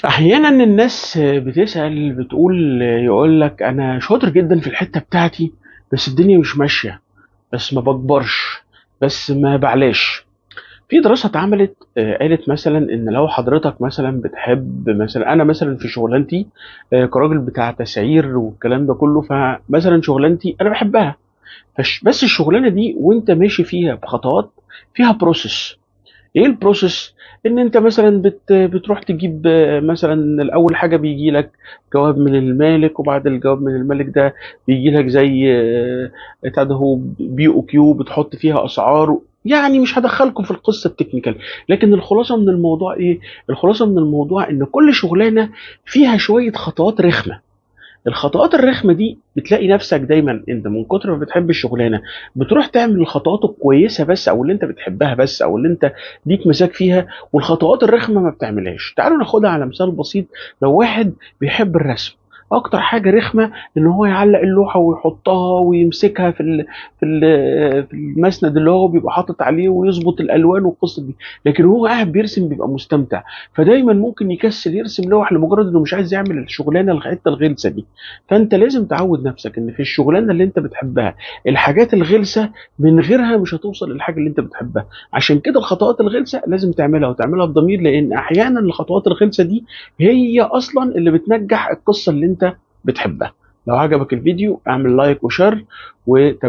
احيانا الناس بتسأل بتقول يقول لك انا شاطر جدا في الحتة بتاعتي، بس الدنيا مش ماشية، بس ما بكبرش، بس ما بعلاش. في دراسة اتعملت قالت مثلا ان لو حضرتك مثلا بتحب، مثلا انا مثلا في شغلانتي كراجل بتاع تسعير والكلام ده كله، فمثلا شغلانتي انا بحبها. بس الشغلانة دي وانت ماشي فيها بخطوات، فيها بروسيس. ايه البروسيس؟ ان انت مثلا بتروح تجيب مثلا الاول حاجه بيجي لك جواب من المالك، وبعد الجواب من المالك ده بيجي لك زي بتاع ده هو بي او كيو، بتحط فيها اسعار. يعني مش هدخلكم في القصه التكنيكال، لكن الخلاصه من الموضوع ايه؟ الخلاصه من الموضوع ان كل شغلانه فيها شويه خطوات رخمه. الخطوات الرخمة دي بتلاقي نفسك دايما انت من كتر ما بتحب الشغلانة بتروح تعمل الخطوات الكويسة بس، او اللي انت بتحبها بس، او اللي انت ليك مزاج فيها، والخطوات الرخمة ما بتعملهاش. تعالوا ناخدها على مثال بسيط. لو واحد بيحب الرسم، اكتر حاجة رخمة ان هو يعلق اللوحة ويحطها ويمسكها في المسند اللي هو بيبقى حاطط عليه ويظبط الالوان والقصة دي. لكن هو قاعد بيرسم بيبقى مستمتع، فدايما ممكن يكسل يرسم لوح لمجرد انه مش عايز يعمل الشغلانة الحتة الغلسة دي. فانت لازم تعود نفسك ان في الشغلانه اللي انت بتحبها الحاجات الغلسه من غيرها مش هتوصل للحاجه اللي انت بتحبها. عشان كده الخطوات الغلسه لازم تعملها وتعملها بضمير، لان احيانا الخطوات الغلسه دي هي اصلا اللي بتنجح القصه اللي انت بتحبها. لو عجبك الفيديو اعمل لايك وشير